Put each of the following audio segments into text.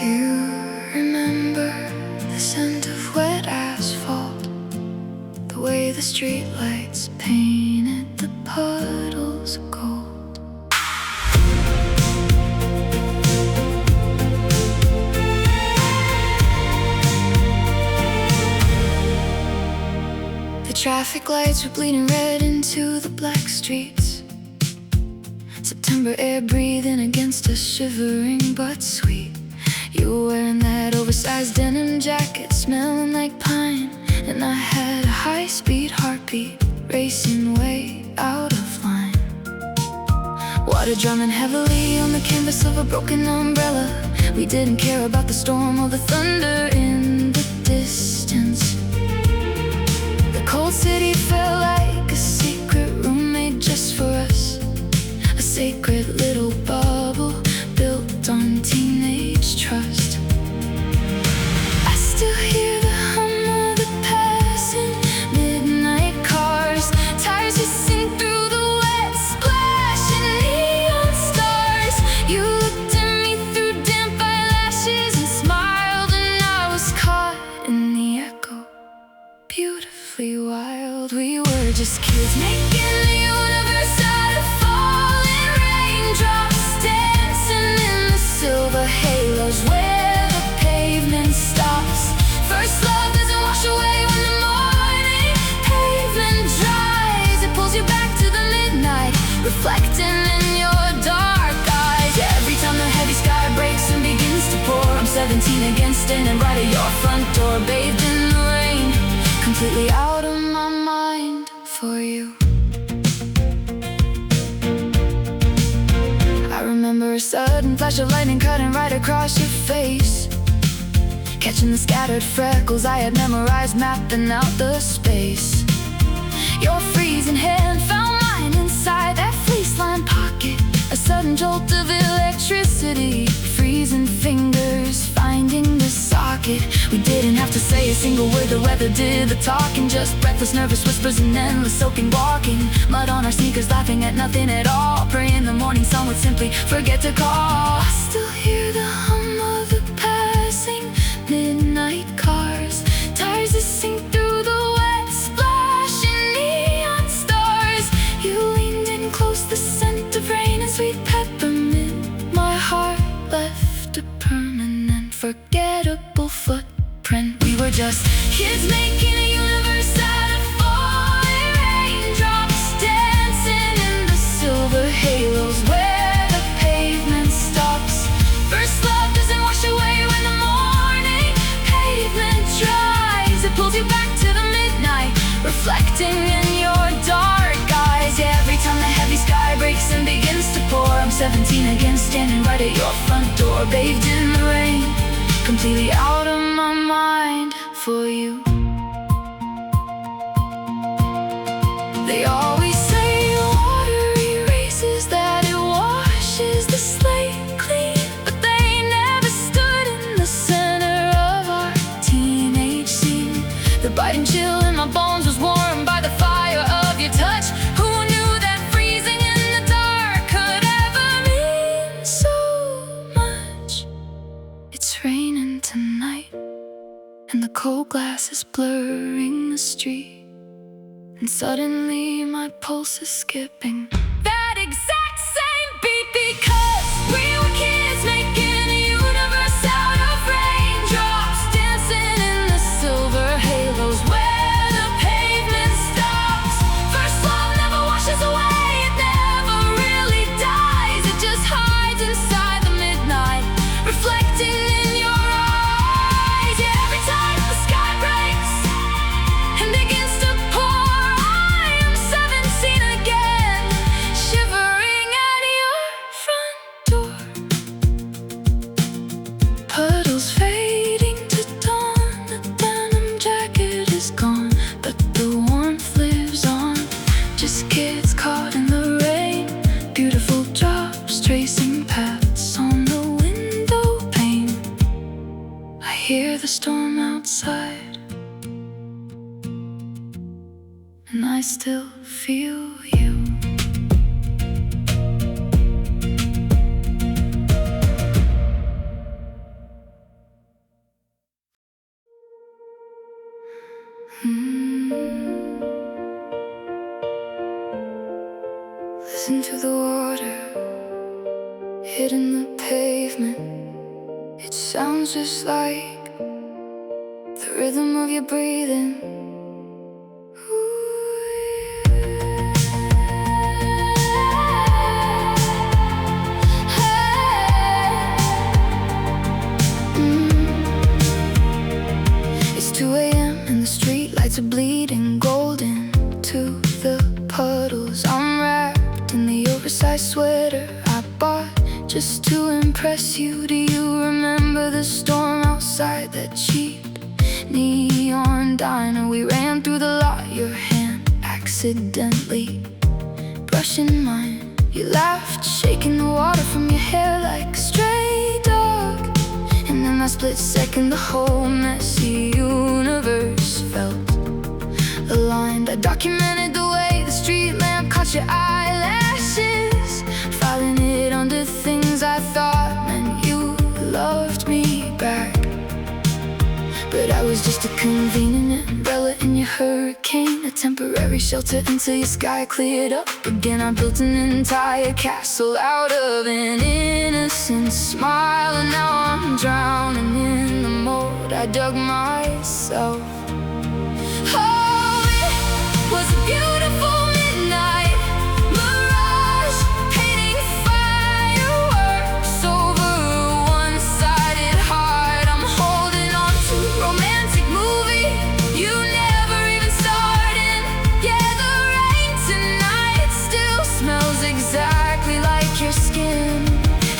Do you remember the scent of wet asphalt? The way the streetlights painted the puddles gold? The traffic lights were bleeding red into the black streets. September air breathing against us, shivering but sweet. You were wearing that oversized denim jacket, smelling like pine, and I had a high-speed heartbeat racing way out of line. Water drumming heavily on the canvas of a broken umbrella. We didn't care about the storm or the thunder in the distance. The cold city felt like a secret room made just for us, a sacred little bubble built on teenage trust. I still hear the hum of the passing midnight cars, tires hissing through the wet, splashing neon stars. You looked at me through damp eyelashes and smiled, and I was caught in the echo, beautifully wild. We were just kids making the universe out of falling raindrops, dancing in the silver halos where the pavement stops. First love doesn't wash away when the morning pavement dries. It pulls you back to the midnight, reflecting in your dark eyes. Every time the heavy sky breaks and begins to pour, I'm 17 again, standing right at your front door, bathed in the rain, completely out of my mind for you. I remember a sudden flash of lightning cutting right across your face, catching the scattered freckles I had memorized, mapping out the space. Your freezing hand found mine inside that fleece-lined pocket, a sudden jolt of electricity, freezing fingers finding the socket. We didn't have to say a single word, the weather did the talking, just breathless, nervous whispers and endless soaking walking. Mud on our sneakers, laughing at nothing at all, praying the morning sun would simply forget to call. I still hear the hum of the passing midnight cars, tires hissing through the wet, splashing neon stars. You leaned in close, the scent of rain and sweet peppermint. My heart left a permanent, forgettable footprint. We were just kids making a universe out of falling raindrops, dancing in the silver halos where the pavement stops. First love doesn't wash away when the morning pavement dries. It pulls you back to the midnight, reflecting in your dark eyes. Every time the heavy sky breaks and begins to pour, I'm 17 again, standing right at your front door, bathed in the rain, completely out of my mind for you. They always say water erases, that it washes the slate clean, but they never stood in the center of our teenage scene. The biting chill in my bones was warmed by the fire of your touch. Who knew that freezing in the dark could ever mean so much? It's raining tonight, and the cold glass is blurring the street, and suddenly my pulse is skipping that exact same beat, because we were kids making a universe out of raindrops, dancing in the silver halos where the pavement stops. First love never washes away, it never really dies. It just hides inside the midnight, reflecting in your eyes. Yeah, every time the sky breaks and begins to pour, I am 17 again, shivering at your front door. Puddles fading to dawn, the denim jacket is gone, but the warmth lives on. Just kids caught in the rain, beautiful drops tracing paths on the window pane. I hear the storm outside, and I still feel you. Listen to the water hitting the pavement. It sounds just like the rhythm of your breathing. It's 2 a.m. and the street lights are bleeding golden to the puddles. I'm wrapped in the oversized sweater I bought just to impress you. Do you remember the storm outside that cheap neon diner? We ran through the lot, your hand accidentally brushing mine. You laughed, shaking the water from your hair like a stray dog. And in that split second, the whole messy universe felt aligned. I documented the way the street lamp caught your eyelashes, filing it under things I thought meant you loved me back. But I was just a convenient umbrella in your hurricane, a temporary shelter until your sky cleared up again. I built an entire castle out of an innocent smile, and now I'm drowning in the mold I dug myself. Oh, it was a beautiful midnight mirage, painting fireworks over a one-sided heart. I'm holding on to a romantic movie you never even started. Yeah, the rain tonight still smells exactly like your skin.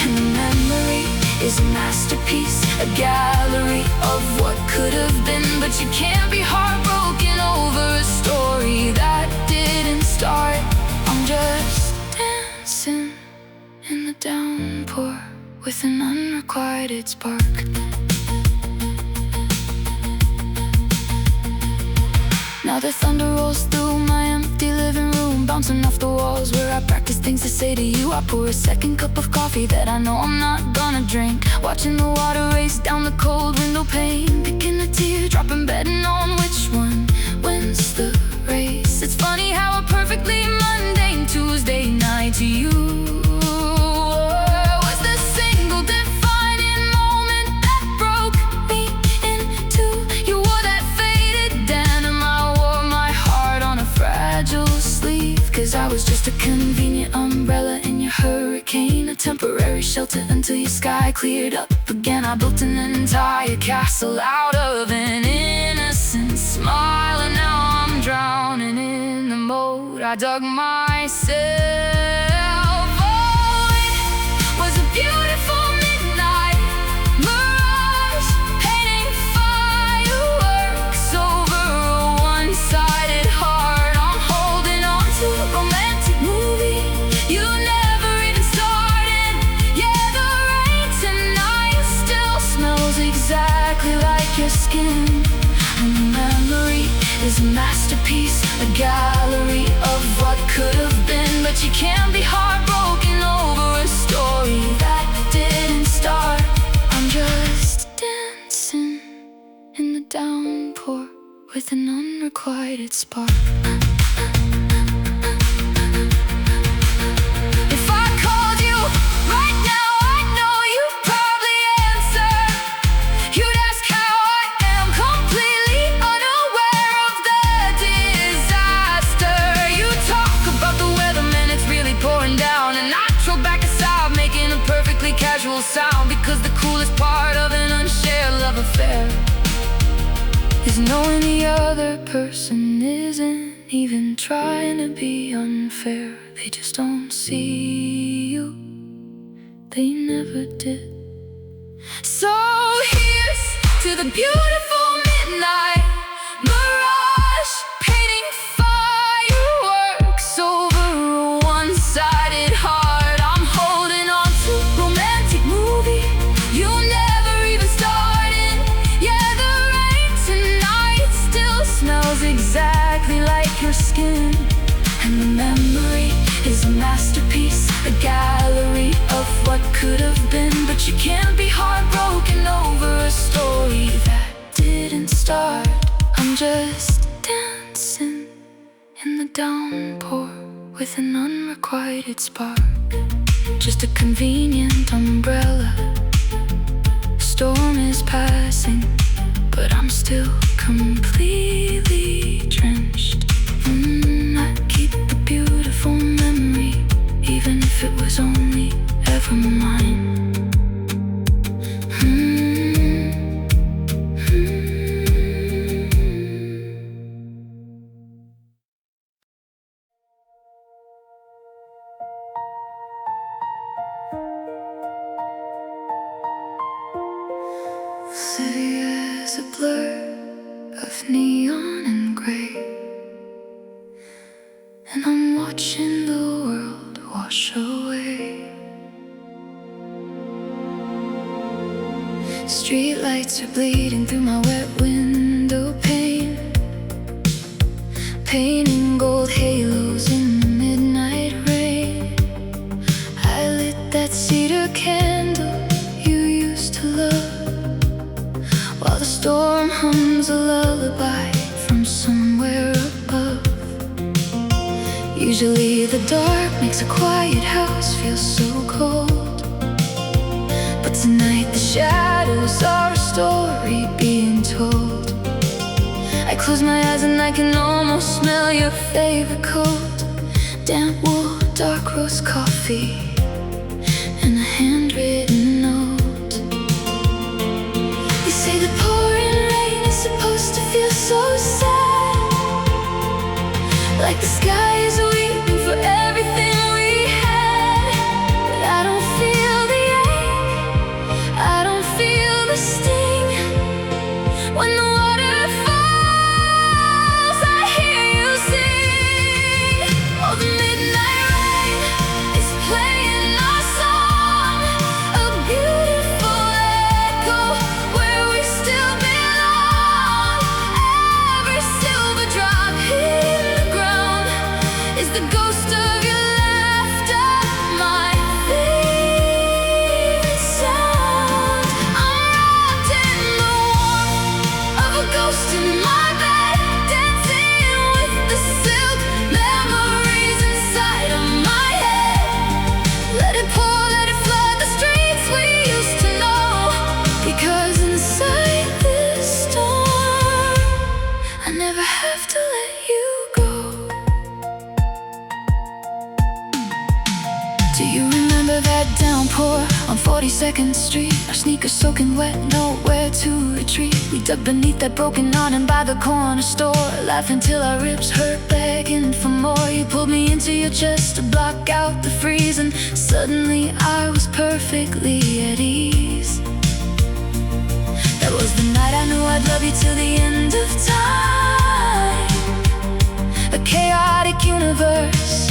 And the memory is a masterpiece, a gallery of what could have been. But you can't be heartbroken over a story that didn't start. I'm just dancing in the downpour with an unrequited spark. Now the thunder rolls through my empty living room, bouncing off the walls where I practice things to say to you. I pour a second cup of coffee that I know I'm not gonna drink, watching the water race down the cold window pane, picking a teardrop and betting on which one wins the race. It's funny how a perfectly mundane Tuesday night to you was the single defining moment that broke me in two. You wore that faded denim, I wore my heart on a fragile sleeve. Cause I was just a convenient umbrella in your hurricane, a temporary shelter until your sky cleared up again. I built an entire castle out of an innocent smile, and now I'm drowning in the mold I dug myself. Oh, it was a beautiful midnight mirage, painting fireworks over a one-sided heart. I'm holding on to a romantic movie you never even started. Yeah, the rain tonight still smells exactly like your skin. And the memory is a masterpiece, a gallery of what could have been. But you can't be heartbroken over a story that didn't start. I'm just dancing in the downpour with an unrequited spark. If I called you right now, I know you'd probably answer. You'd ask how I am, completely unaware of the disaster. You talk about the weather, man, it's really pouring down, and I throw back a sigh, making a perfectly casual sound. Because the coolest part of an unshared love affair is knowing the other person isn't even trying to be unfair. They just don't see you, they never did. So here's to the beautiful midnight mirage, painting fireworks over a one-sided heart. I'm holding on to a romantic movie you never even started. Yeah, the rain tonight still smells exactly like your skin. And the memory is a masterpiece, a gallery of what could have been. But you can't be heartbroken over a story that didn't start. I'm just dancing in the downpour with an unrequited spark. Just a convenient umbrella. Storm is passing, but I'm still completely drenched. I keep a beautiful memory, even if it was only ever mine. City is a blur of neon and gray, and I'm watching the world wash away. Streetlights are bleeding through my wet window pane, painting gold halos in the midnight rain. I lit that cedar candle you used to love, while the storm hums a lullaby from somewhere above. Usually the dark makes a quiet house feel so cold, but tonight the shadows are a story being told. I close my eyes and I can almost smell your favorite coat. Damp wool, dark roast coffee, and a handwritten note. You say the pouring rain is supposed to feel so sad, like the sky is weeping for everything we had. But I don't feel the ache, I don't feel the sting. When the water falls, I hear you sing. Oh, the midnight rain is playing our song, a beautiful echo where we still belong. Every silver drop hitting the ground is the ghost of your laughter, my favorite sound. I'm wrapped in the warmth of a ghost in my bed, dancing with the silk memories inside of my head. Let it pour, let it flood the streets we used to know, because inside this storm I never have to let you go. Do you remember that downpour on 42nd Street? Our sneakers soaking wet, nowhere to retreat. We dug beneath that broken awning by the corner store, laughing till our ribs hurt, begging for more. You pulled me into your chest to block out the freeze, and suddenly I was perfectly at ease. That was the night I knew I'd love you till the end of time. A chaotic universe,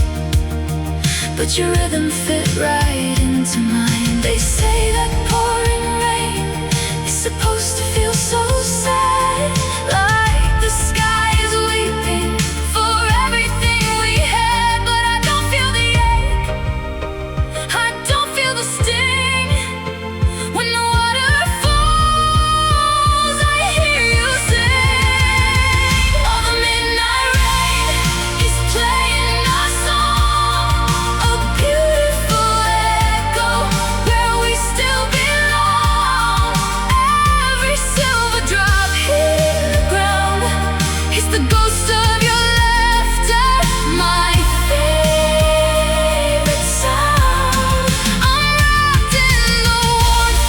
but your rhythm fit right into mine. They say that pouring rain is supposed to feel so sad, like the sky is weeping for everything we had. But I don't feel the ache, I don't feel the sting. When the water falls, I hear you sing. Oh, the midnight rain is playing our song, a beautiful echo where we still belong. Every silver drop hitting the ground is the ghost of your laughter, my favorite sound. I'm wrapped in the warmth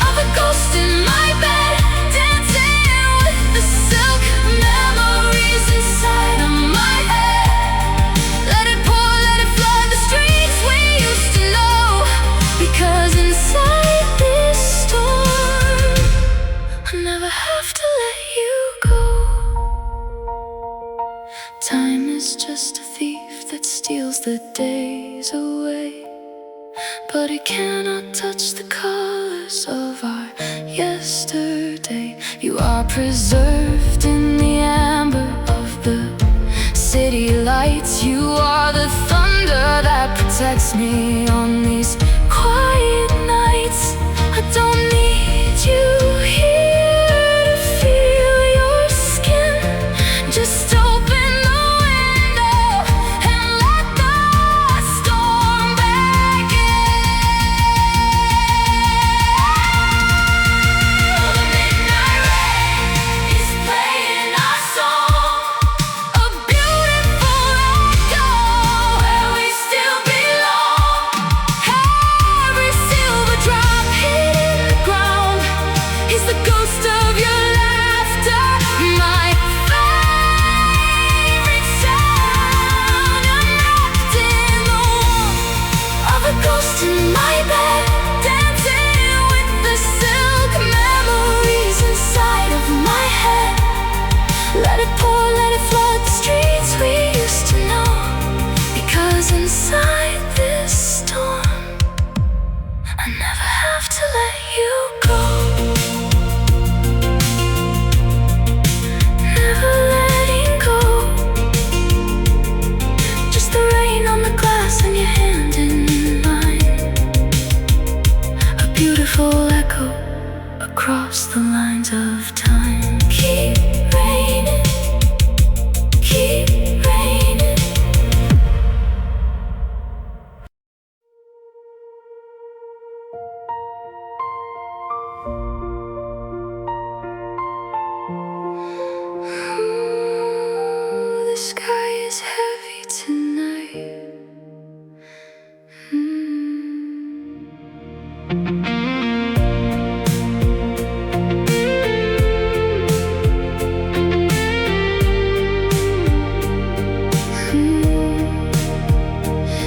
of a ghost in my bed, dancing with the silk memories inside of my head. Let it pour, let it flood the streets we used to know, because inside this storm I never have to let you go. Time is just a thief that steals the days away, but it cannot touch the colors of our yesterday. You are preserved in the amber of the city lights. You are the thunder that protects me on these quiet nights. I don't need you here to feel your skin. Just open the window and let the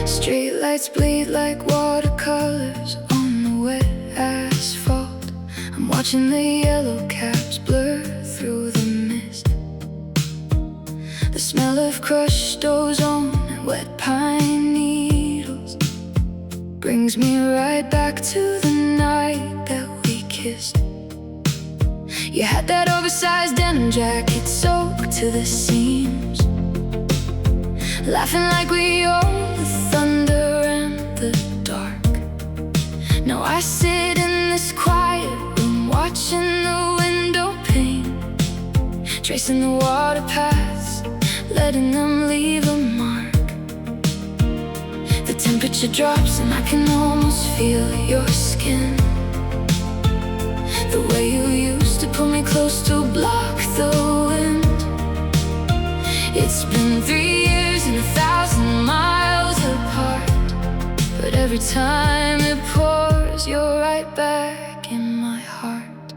Streetlights bleed like watercolors on the wet asphalt. I'm watching the yellow caps blur through the mist. The smell of crushed ozone and wet pine needles brings me right back to the night that we kissed. You had that oversized denim jacket soaked to the seams, laughing like we owned the thunder and the dark. Now I sit in this quiet room, watching the window pane, tracing the water paths, letting them leave a mark. The temperature drops and I can almost feel your skin, the way you used to pull me close to block the wind. It's been 3 years and 1,000 miles apart, but every time it pours, you're right back in my heart.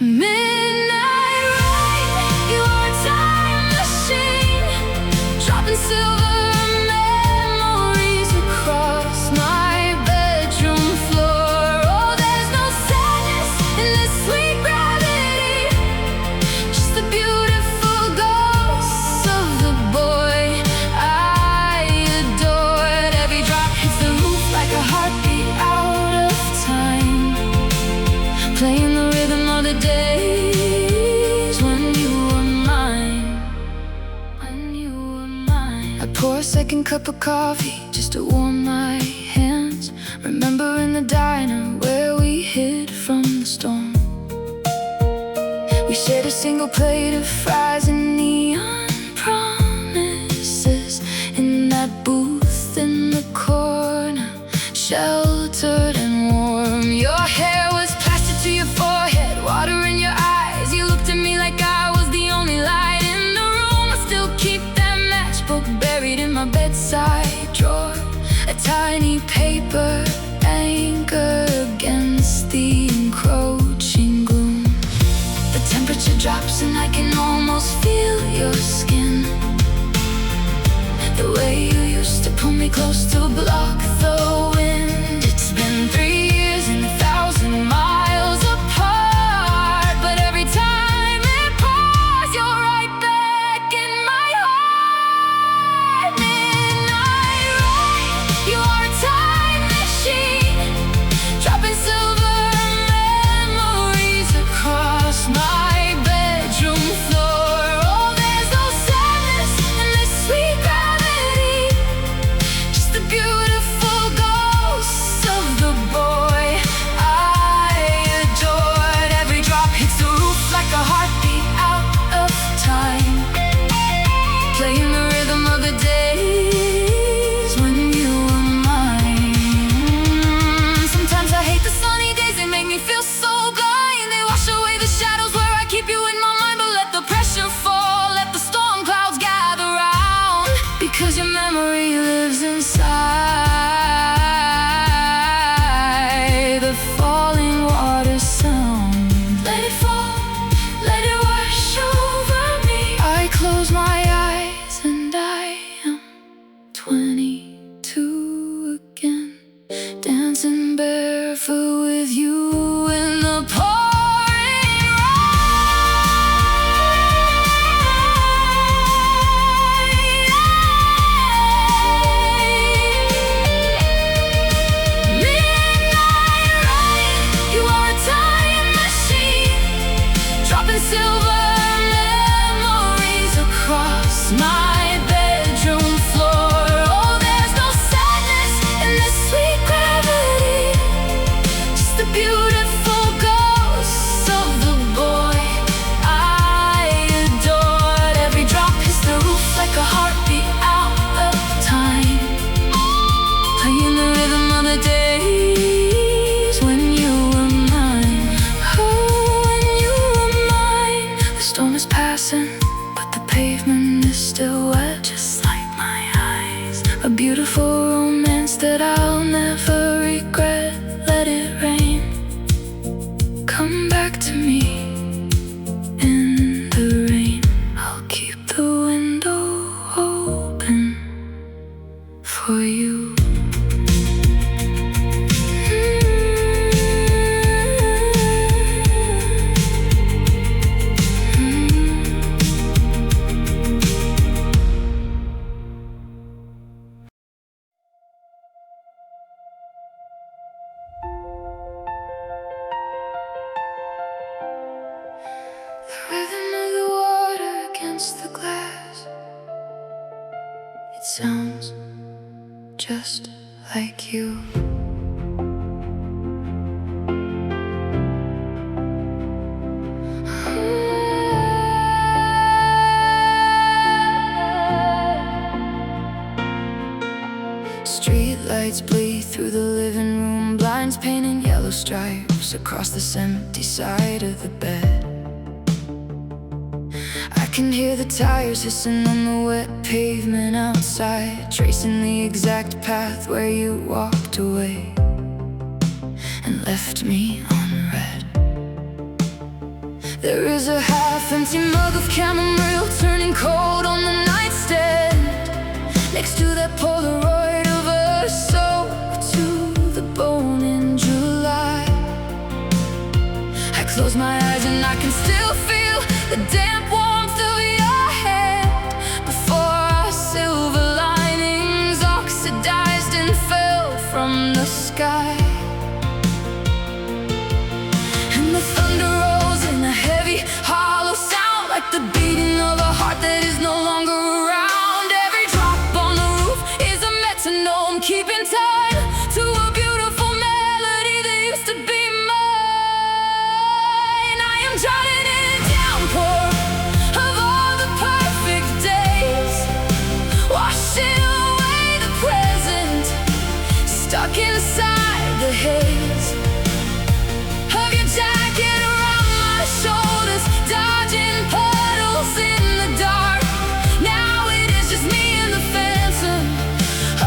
Midnight ride, you are a time machine, dropping silver memories across my bedroom floor. Oh, there's no sadness in this sweet gravity, just the beautiful ghosts of the boy I adored. Every drop hits the roof like a heartbeat out of time, playing the rhythm of the days when you were mine, when you were mine. I pour a second cup of coffee just to warm my hands, remembering the diner where we hid from the storm. We shared a single plate of fries and neon promises in that booth in the corner, sheltered and warm. Your hair was plastered to your forehead, water in your eyes. You looked at me like I was the only light in the room. I still keep that matchbook buried in my bedside drawer, a tiny paper anchor against the encroaching gloom. The temperature drops and I can almost feel your skin, the way you used to pull me close to block the wind. It's been 3 years and 1,000 miles apart, but every time it pours, you're right back in my heart. Midnight ride, you are a time machine, dropping silver memories across my bedroom floor. Oh, there's no sadness in this sweet gravity, just the beautiful ghosts of the boy I adored. Every drop hits the roof like a heartbeat out of time, playing the rhythm of the days when you were mine. Sometimes I hate the sunny days, they make me feel so blind. They wash away the shadows where I keep you in my mind, but let the pressure fall, let the storm clouds gather round, because your memory lives inside the falling water sound. Let it fall, let it wash over me. I close my eyes and I am 22 again, dancing barefoot with you in the pouring rain. Midnight ride, you are a time machine, dropping silver memories across my bedroom floor. Oh, there's no sadness in this sweet gravity, just the beautiful ghosts of the boy I adored. Every drop hits the roof like a heartbeat out of time, playing the rhythm of the days when you were mine. Oh, when you were mine. The storm is passing, but the pavement is still wet, just like my eyes. A beautiful romance that I'll never regret. Let it The rhythm of the water against the glass, it sounds just like you. Street lights bleed through the living room, blinds painting yellow stripes across this empty side of the bed. I can hear the tires hissing on the wet pavement outside, tracing the exact path where you walked away and left me unread. There is a half-empty mug of chamomile turning cold on the nightstand, next to that Polaroid of us soaked to the bone in July. I close my eyes and I can still feel the damp warmth of your hand before our silver linings oxidized and fell from the sky. And the thunder rolls in a heavy, hollow sound, like the beating of a heart that is no longer around. Every drop on the roof is a metronome, keeping time to a beautiful melody that used to be mine. I am drowning in a downpour of all the perfect days, washing away the present, stuck inside the haze of your jacket around my shoulders, dodging puddles in the dark. Now it is just me and the phantom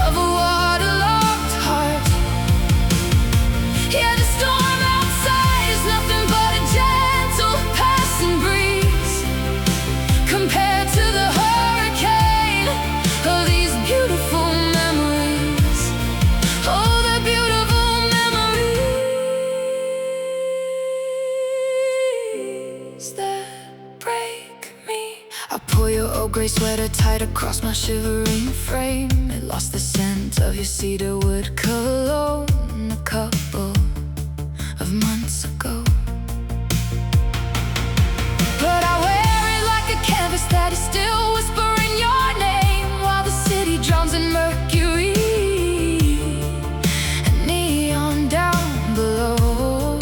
of a waterlogged heart. Yeah, the storm outside is nothing but a gentle passing breeze compared to the hurricane of these beautiful memories. Oh, the beautiful memories that break me. I pull your Earl Grey sweater tight across my shivering frame. It lost the scent of your cedarwood cologne a couple of months ago, but I wear it like a canvas that is still whispering your name, while the city drowns in mercury and neon down below.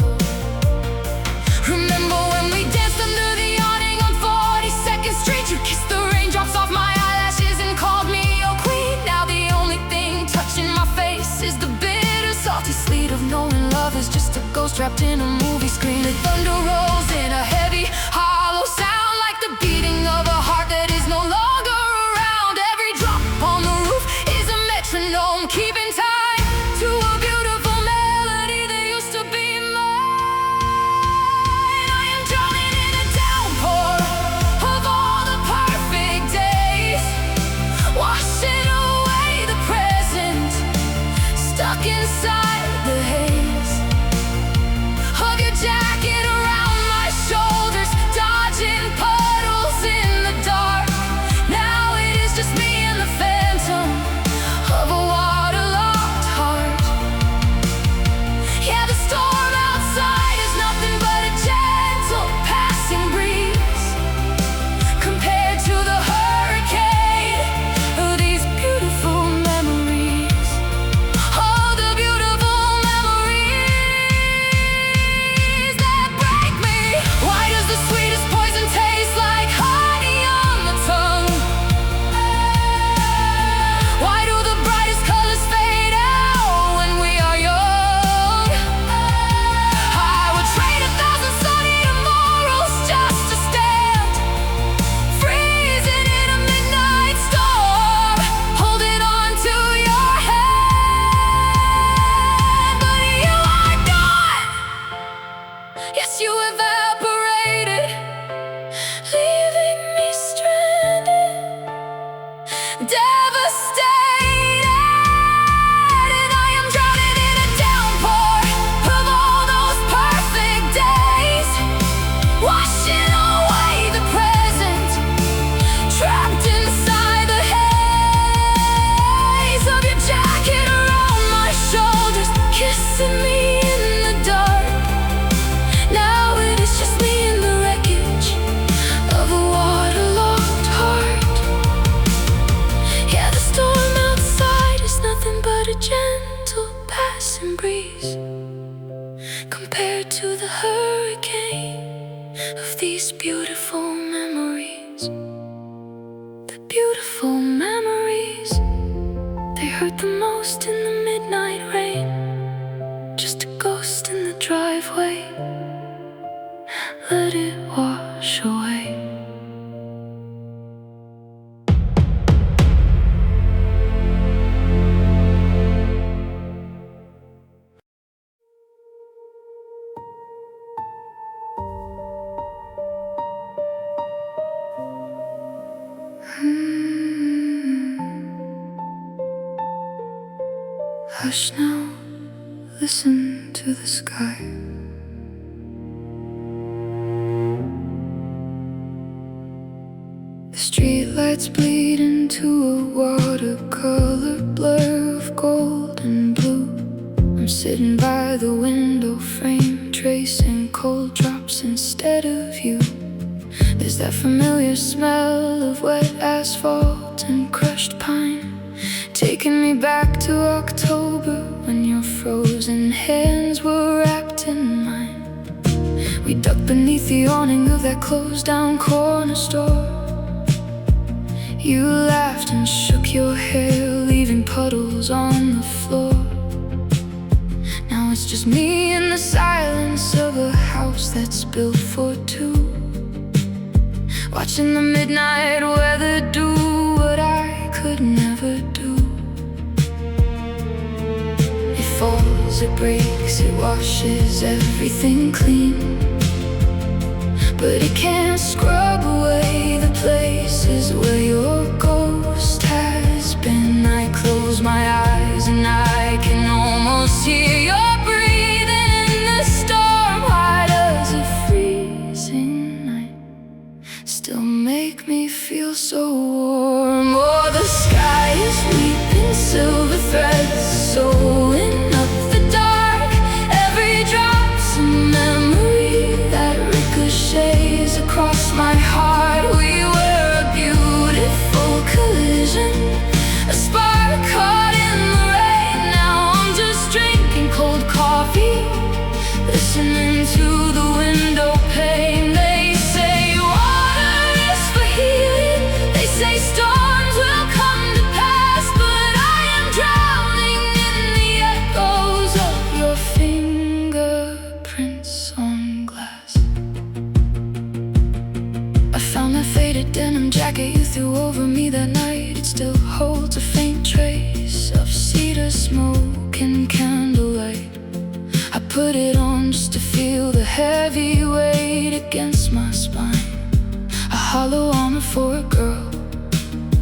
Remember when we danced under the awning on 42nd Street? You kissed the raindrops off my eyelashes and called me your queen. Now the only thing touching my face is the bitter, salty sleet of knowing love is just a ghost trapped in a movie screen. The thunder rolls in a heavy, hollow sound, like the beating of a heart that is no longer around. Every drop on the roof is a metronome, keeping time to a beautiful melody that used to be mine. I am drowning in a downpour of all the perfect days, washing away the present, stuck inside the haze of your jacket around my shoulders, dodging puddles in the dark. Now it is just me and the phantom of a waterlogged heart. Yeah, the storm outside is nothing but a gentle passing breeze compared to the hurricane of these beautiful memories. Oh, the beautiful gentle passing breeze compared to the hurricane of these beautiful memories. The beautiful memories, they hurt the most in the midnight rain. Just a ghost in the driveway, let it wash away. Hush now, listen to the sky. The streetlights bleed into a watercolor blur of gold and blue. I'm sitting by the window frame, tracing cold drops instead of you. There's that familiar smell of wet asphalt and crushed pine, taking me back to October when your frozen hands were wrapped in mine. We ducked beneath the awning of that closed down corner store. You laughed and shook your hair, leaving puddles on the floor. Now it's just me in the silence of a house that's built for two, watching the midnight weather do what I could never do. It falls, it breaks, it washes everything clean, but it can't scrub away the places where your ghost has been. I close my eyes and I can almost hear your breathing in the storm. Why does a freezing night still make me feel so warm? Oh, the sky is weeping silver threads, sewing up the dark. Every drop's a memory that ricochets across my heart. We were a beautiful collision, a spark caught in the rain. Now I'm just drinking cold coffee, listening to the window pane. They say water is for healing, they say storms will come to pass, but I am drowning in the echoes of your fingerprints on glass. I found that faded denim jacket you threw over me that night. It still holds a faint trace of cedar smoke and candlelight. I put it on just to feel the heavy weight against my spine. A hollow armor for a girl,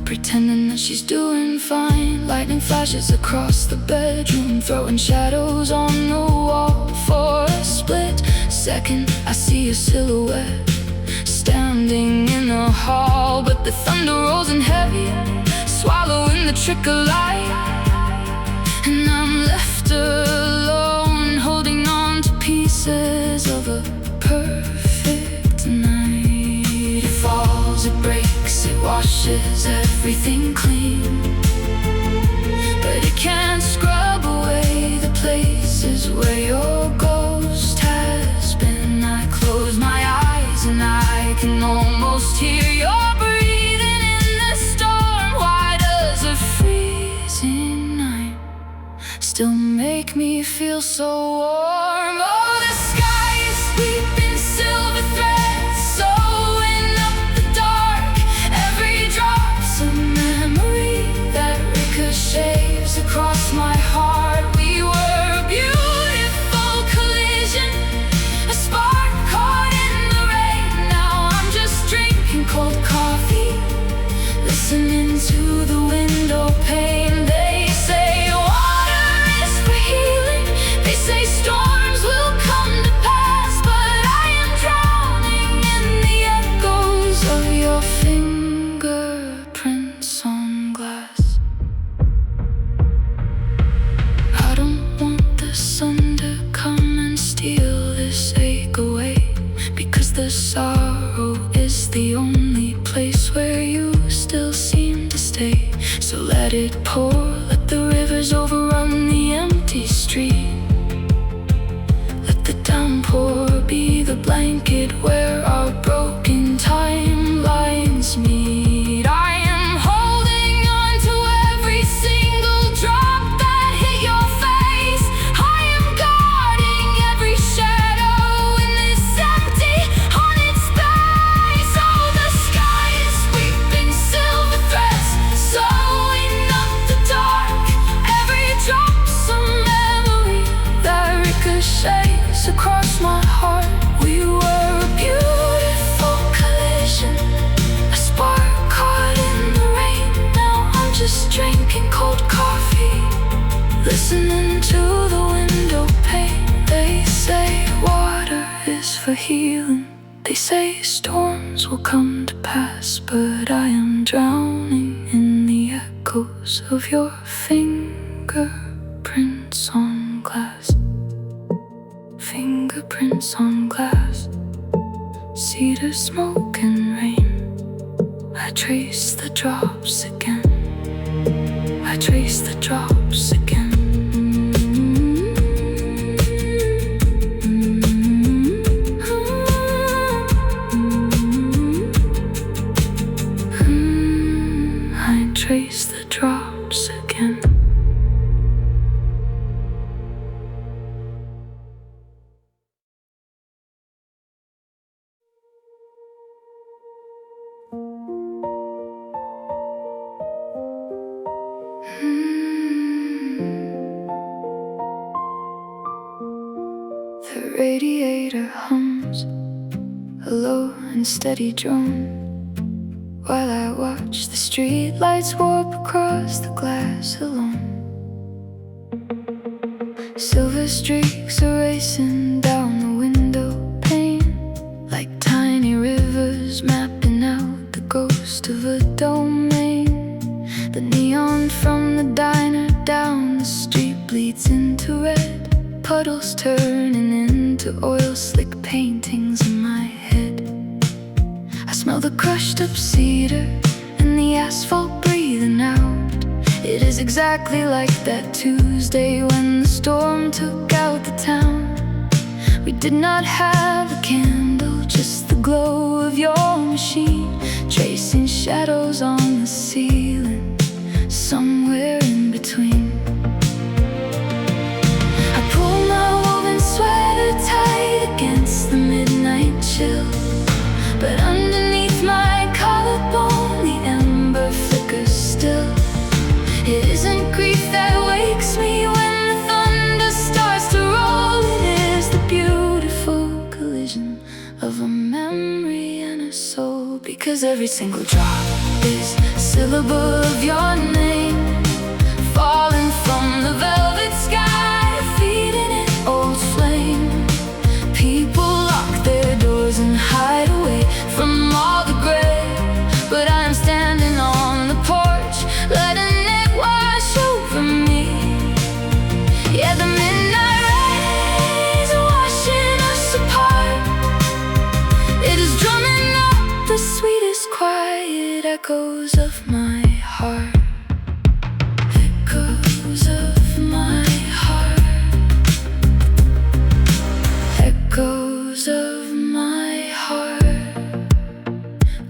pretending that she's doing fine. Lightning flashes across the bedroom, throwing shadows on the wall. For a split second I see a silhouette standing in the hall, but the thunder rolls in heavy, swallowing the trick of light. And I'm left alone, holding on to pieces of a perfect night. It falls, it breaks, it washes everything clean, but it can't scrub away the places where your ghost has been. I close my eyes and I can almost hear your breathing in the storm. Why does a freezing night still make me feel so warm? Oh, the sky is sweeping silver threads, sewing up the dark. Every drop's a memory that ricochets across my heart. We were a beautiful collision, a spark caught in the rain. Now I'm just drinking cold coffee, listening to the window pane. They say water is for healing, they say storms will blanket where our broken timelines meet. I am holding on to every single drop that hit your face. I am guarding every shadow in this empty, haunted space. Oh, the sky is weeping silver threads, sewing up the dark. Every drop's a memory that ricochets across my heart. We were a beautiful collision, a spark caught in the rain. Now I'm just drinking cold coffee, listening to the window pane. They say water is for healing, they say storms will come to pass, but I am drowning in the echoes of your fingerprints on glass. Fingerprints on glass, cedar smoke and rain. I trace the drops again, I trace the drops again. I trace the drops again. The radiator hums, a low and steady drone, while I watch the street lights warp across the glass alone. Silver streaks are racing down the window pane, like tiny rivers mapping out the ghost of a domain. The neon from the diner down the street bleeds into red, puddles turning into oil slick paintings in my head. I smell the crushed up cedar and the asphalt breathing out. It is exactly like that Tuesday when the storm took out the town. We did not have a candle, just the glow of your machine, tracing shadows on the ceiling, somewhere in between. I pull my woven sweater tight against the midnight chill, but underneath my collarbone the ember flickers still. It isn't grief that wakes me when the thunder starts to roll. It is the beautiful collision of a memory and a soul, because every single drop is a syllable of your name, falling from the velvet sky, feeding an old flame. People lock their doors and hide away from all the gray, but I am standing on the porch, letting it wash over me. Yeah, the midnight rays are washing us apart. It is drumming up the sweetest quiet echoes of my heart. Echoes of my heart. Echoes of my heart.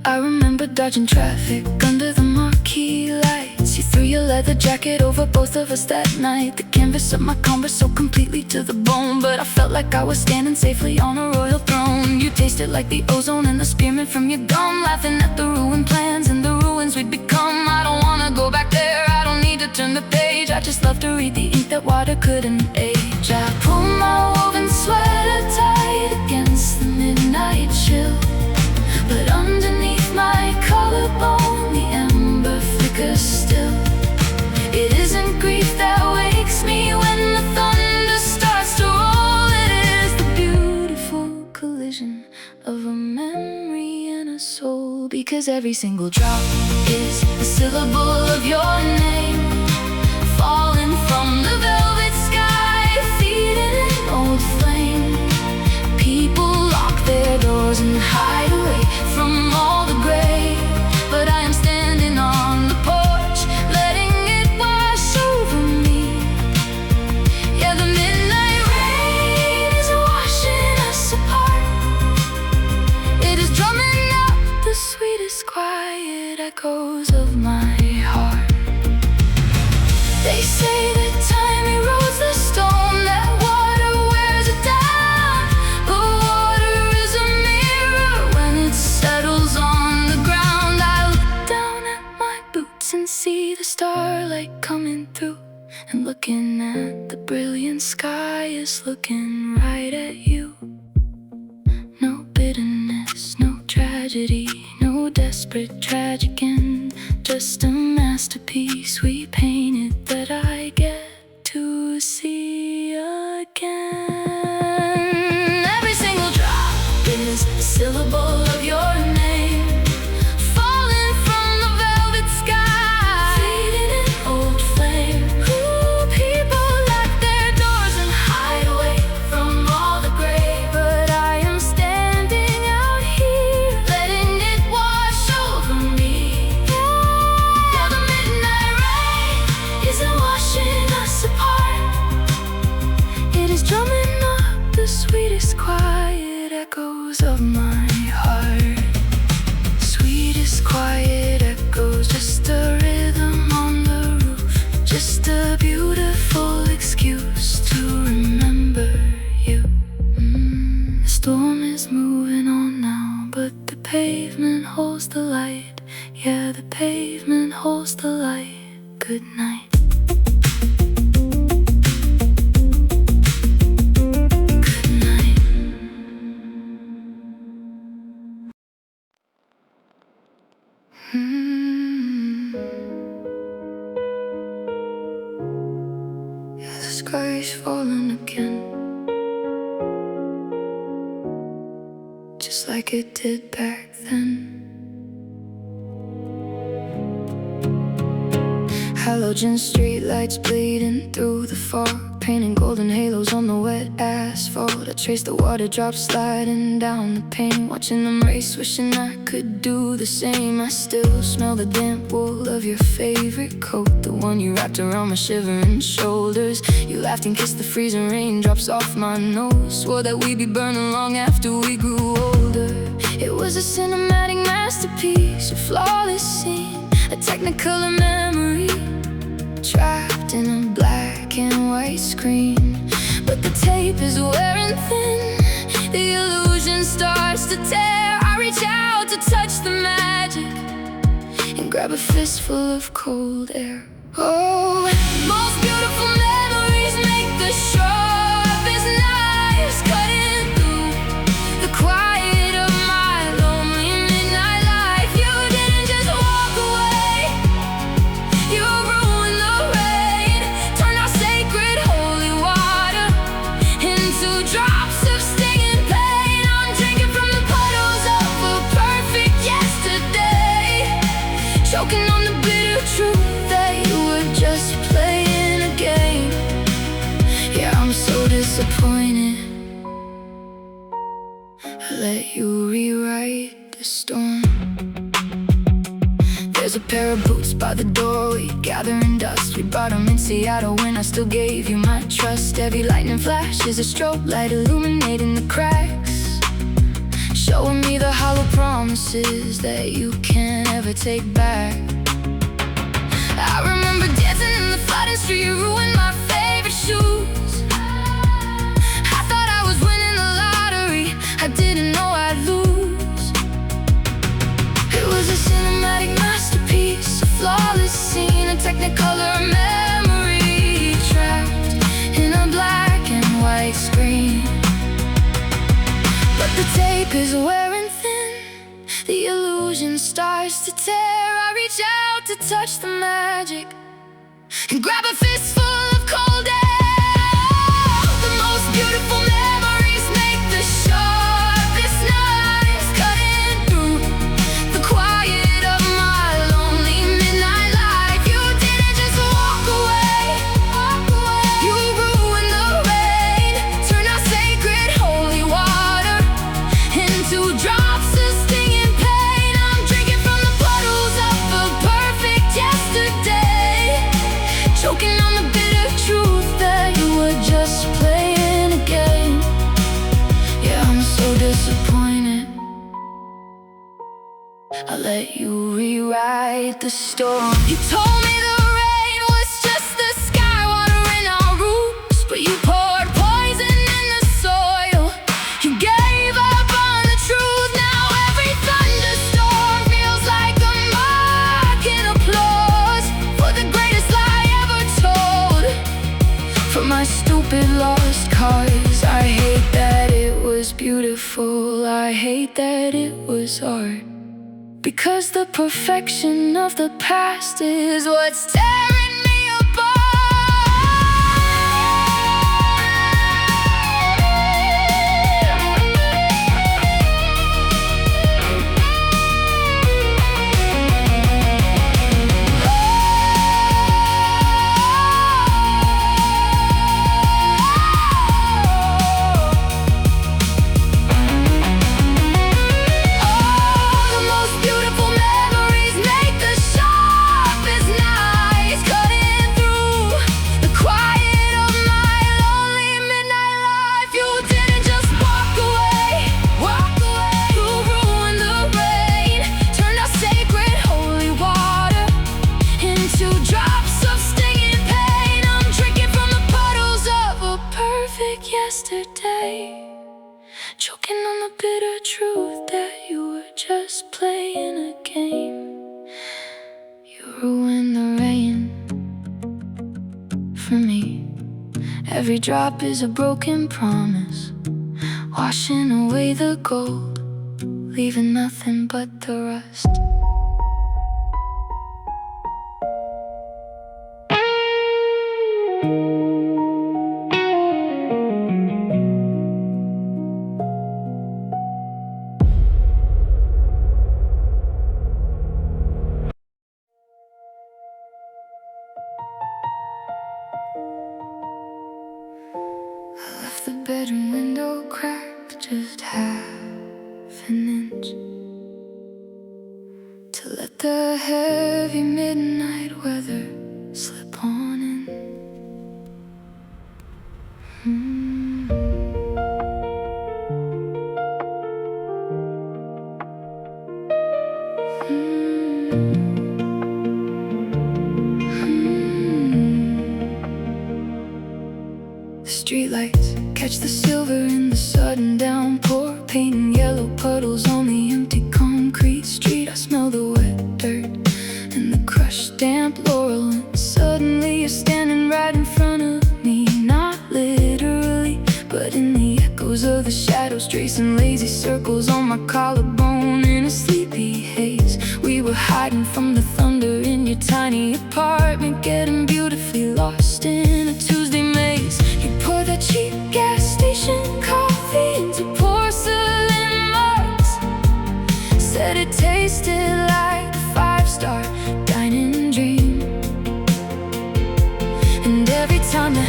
I remember dodging traffic under the marquee lights. You threw your leather jacket over both of us that night. The canvas of my Converse so completely to the bone, but I felt like I was standing safely on a royal throne. You tasted like the ozone and the spearmint from your gum, laughing at the ruined plans and the ruins we'd become. I don't wanna go back there, I don't need to turn the page, I just love to read the ink that water couldn't age. I pull my woven sweater tight against the midnight chill, but underneath my collarbone the ember flickers still. It isn't grief that wakes me when the thunder starts to roll. It is the beautiful collision of a memory and a soul, because every single drop is a syllable of your name, falling from the velvet sky, feeding an old flame. People lock their doors and hide away from all the gray, but I am standing on the porch, letting it wash over me. Yeah, the midnight rain is washing us apart. front, the brilliant sky is looking right at you. No bitterness, no tragedy, no desperate tragic end, just a masterpiece we painted that I get to see again. Every single drop is a syllable of your name, falling from the velvet sky, fading in old flame. Ooh, people lock their doors and hide away from all the gray, but I am standing out here, letting it wash over me. Yeah, the midnight rain isn't washing us apart. It is drumming up the sweetest quiet echoes of my heart. Sweetest quiet echoes, just a rhythm on the roof, just a beautiful excuse to remember you. The storm is moving on now, but the pavement holds the light. Yeah, the pavement holds the light. Good night. Good night. Yeah, the sky's falling again, just like it did back then. Halogen streetlights bleeding through the fog, painting golden halos on the wet asphalt. I trace the water drops sliding down the pane, watching them race, wishing I could do the same. I still smell the damp wool of your favorite coat, the one you wrapped around my shivering shoulders. You laughed and kissed the freezing raindrops off my nose, swore that we'd be burning long after we grew older. It was a cinematic masterpiece, a flawless scene, a technicolor memory, trapped in a black and white screen. But the tape is wearing thin, the illusion starts to tear. I reach out to touch the magic and grab a fistful of cold air. Oh, most beautiful memories make the sharpest knives, cutting through the quiet of my lonely midnight life. You didn't just walk away, you ruined the rain, turned our sacred holy water into drops of stinging pain. I'm drinking from the puddles of a perfect yesterday, choking on the bitter truth that you were just playing a game. Yeah, I'm so disappointed I let you rewrite the storm. There's a pair of boots by the doorway, gathering dust. We bought them in Seattle when I still gave you my trust. Every lightning flash is a strobe light illuminating the cracks, showing me the hollow promises that you can't ever take back. I remember dancing in the flooding street, you ruined my favorite shoes. I thought I was winning the lottery, I didn't know I'd lose. It was a cinematic masterpiece, a flawless scene, a technicolor memory, trapped in a black and white screen. But the tape is wearing thin, the illusion starts to tear. I reach out to touch the magic and grab a fistful of cold air. The most beautiful memories make the sharpest knives, cutting through the quiet of my lonely midnight life. You didn't just walk away, you ruined the rain, turned our sacred holy water into drops of stinging pain. I'm drinking from the puddles of a perfect yesterday, choking on the bitter truth that you were just playing a game. Yeah, I'm so disappointed I let you rewrite the storm. You told me the rain was just the sky watering our roots, but you poured poison in the soil. You gave up on the truth. Now every thunderstorm feels like a mocking applause for the greatest lie ever told. From my stupid lost cause. I hate that it was beautiful, I hate that it was art, because the perfection of the past is what's tearing me apart. Yesterday, choking on the bitter truth that you were just playing a game. You ruined the rain for me. Every drop is a broken promise, washing away the gold, leaving nothing but the rust. The bedroom window cracked just half an inch, to let the heavy midnight weather slip on in. The streetlights catch the silver in the sudden downpour, painting yellow puddles on the empty concrete street. I smell the wet dirt and the crushed damp laurel, and suddenly you're standing right in front of me. Not literally, but in the echoes of the shadows, tracing lazy circles on my collarbone in a sleepy haze. We were hiding from the thunder in your tiny apartment, getting beautifully lost in a Tuesday maze. You poured that cheap gas station coffee into porcelain mugs, said it tasted like a five-star dining dream. And every time the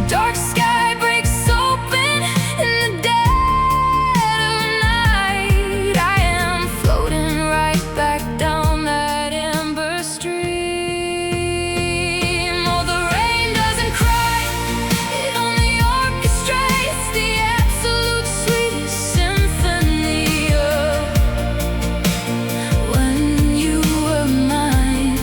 dark sky breaks open in the dead of night, I am floating right back down that amber stream. Oh, the rain doesn't cry, it only orchestrates the absolute sweetest symphony of when you were mine.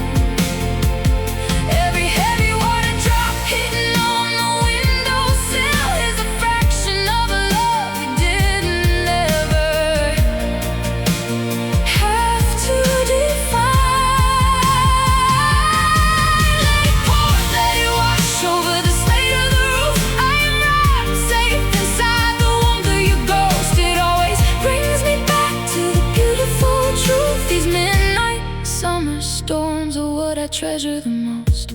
Every heavy water drop hitting on the windowsill is a fraction of a love we didn't ever have to define. Let it pour, let it wash over the slate of the roof. I am wrapped safe inside the warmth of your ghost. It always brings me back to the beautiful truth. These midnight summer storms are what I treasure the most.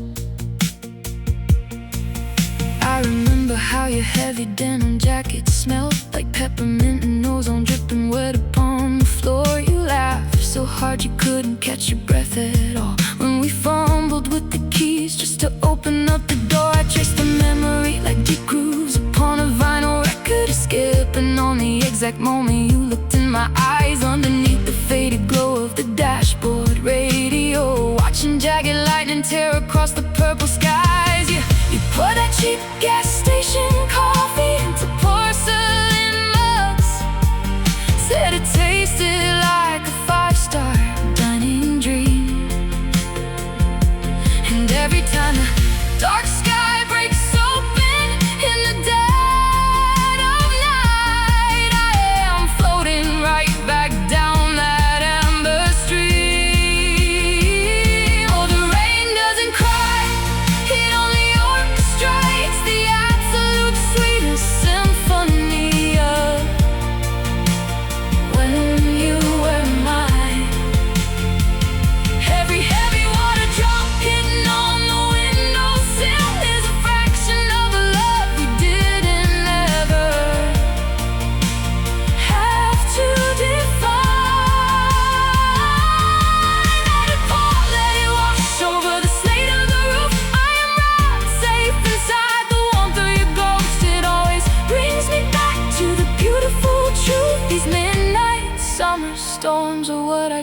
I remember how your heavy denim jacket smelled like peppermint and ozone dripping wet upon the floor. You laughed so hard you couldn't catch your breath at all when we fumbled with the keys just to open up the door. I traced the memory like deep grooves upon a vinyl record, skipping on the exact moment you looked in my eyes underneath the faded glow of the dashboard radio, watching jagged lightning tear across the purple skies. You pour that cheap gas station coffee into porcelain mugs, said it tasted like a five-star dining dream. And every time the dark sky breaks open in the dead of night, I am floating right back down that amber stream. Oh, the rain doesn't cry, it only orchestrates the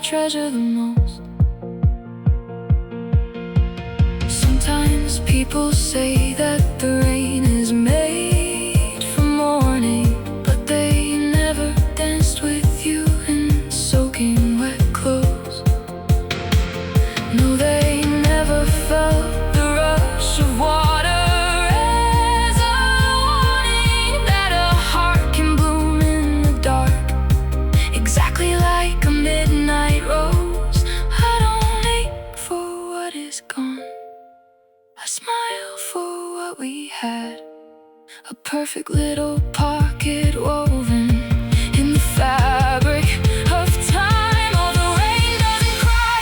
treasure the most. Sometimes people say that the rain is made for mourning, but they never danced with you in soaking wet clothes. No, they never felt the rush of water as a warning that a heart can bloom in the dark, exactly like a midnight rose. I don't ache for what is gone, I smile for what we had, a perfect little pocket woven in the fabric of time. Oh, the rain doesn't cry,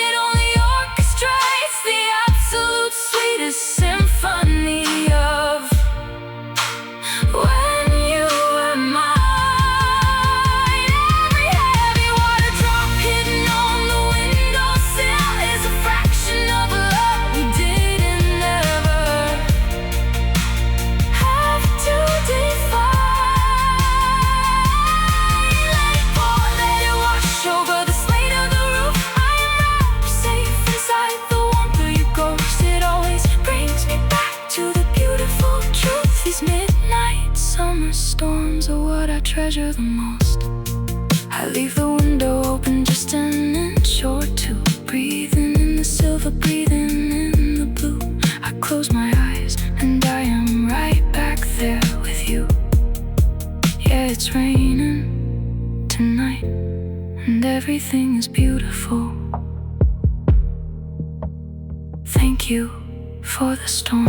it only orchestrates the absolute sweetest symphony of when you were mine. Every heavy water drop hidden on the windowsill is a fraction of a love we didn't ever have to define. Let it pour, let it wash over the slate of the roof. I am wrapped safe inside the warmth of your ghost. It always brings me back to the beautiful truth. These midnight summer storms are what I treasure the most. I leave the window open just an inch or two, breathing in the silver, breathing in the blue. I close my eyes and I am right back there with you. Yeah, it's raining tonight and everything is beautiful. Thank you for the storm.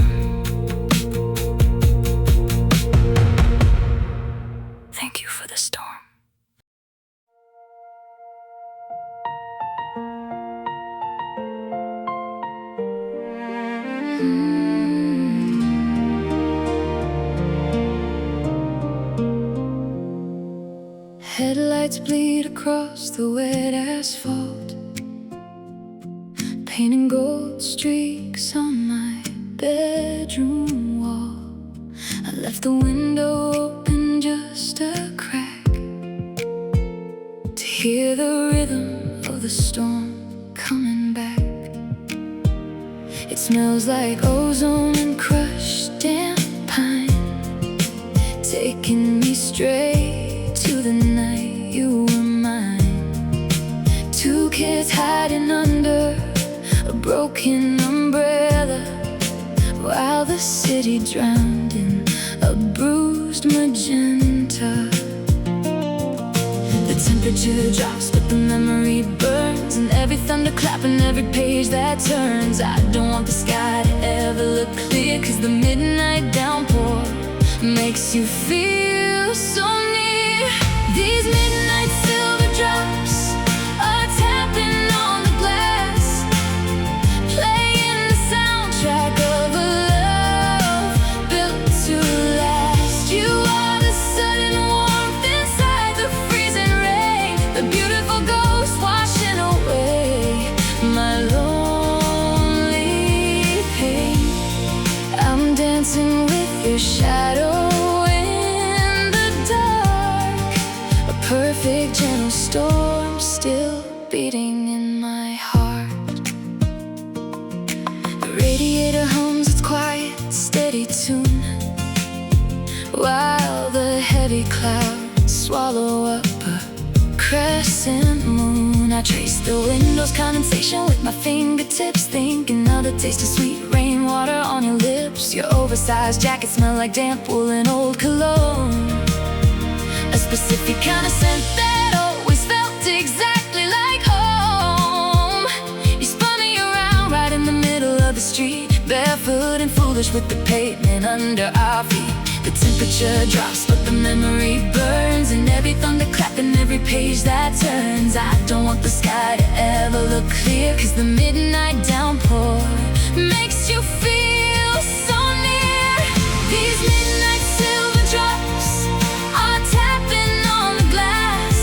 Thank you for the storm. Headlights bleed across the wet asphalt, painting gold streaks on my bedroom wall. I left the window open just a crack to hear the rhythm of the storm coming back. It smells like ozone and crushed damp pine, taking me straight to the night you were mine. Two kids hiding under a broken umbrella, while the city drowned in a bruised magenta. The temperature drops but the memory burns, and every thunderclap and every page that turns. I don't want the sky to ever look clear, 'cause the midnight downpour makes you feel so near. These midnight silver drops are tapping on the glass, playing the soundtrack of a love built to last. You are the sudden warmth inside the freezing rain, the beautiful ghost washing away my lonely pain. I'm dancing with your shadow in the dark, a perfect gentle storm still beating in my heart. The radiator hums its quiet, steady tune, while the heavy clouds swallow up a crescent moon. I trace the window's condensation with my fingertips, thinking of the taste of sweet rainwater on your lips. Your oversized jacket smell like damp wool and old cologne, a specific kind of scent that always felt exactly like home. You spun me around right in the middle of the street, barefoot and foolish with the pavement under our feet. The temperature drops but the memory burns, and every thunderclap and every page that turns. I don't want the sky to ever look clear, 'cause the midnight downpour makes you feel so near. These midnight silver drops are tapping on the glass,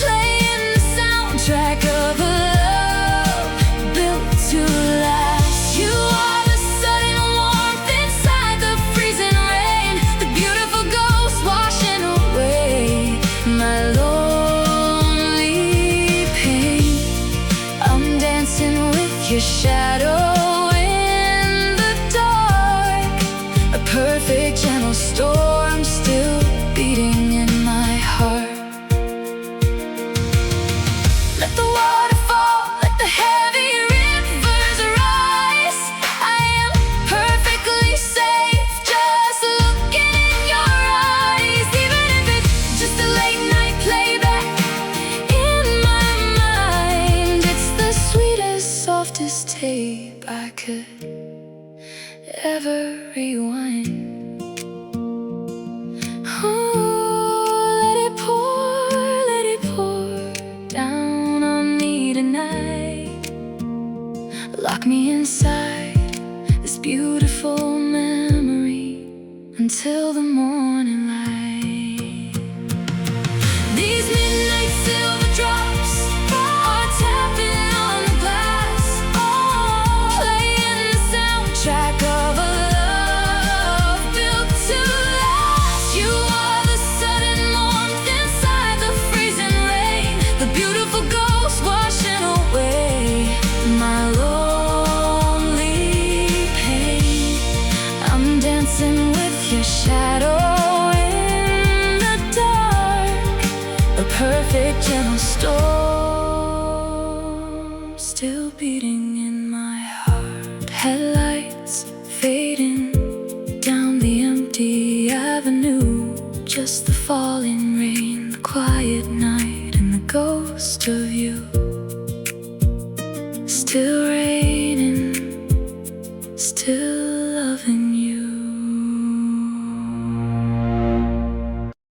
playing the soundtrack of a love built to last. You are the sudden warmth inside the freezing rain, the beautiful ghost washing away my lonely storm still beating in my heart. Let the water fall, let the heavy rivers rise. I am perfectly safe just looking in your eyes. Even if it's just a late night playback in my mind, it's the sweetest, softest tape I could ever rewind. Let it pour down on me tonight. Lock me inside this beautiful memory until the morning light. These midnight silver drops are tapping on the glass, playing the soundtrack of a love built to last. You are the sudden warmth inside the freezing rain, the beautiful ghost washing away my lonely pain. I'm dancing with your shadow in the dark, a perfect gentle storm still beating in my heart. Headlights fading down the empty avenue, just the falling rain, the quiet night, and the ghost of you. Still raining, still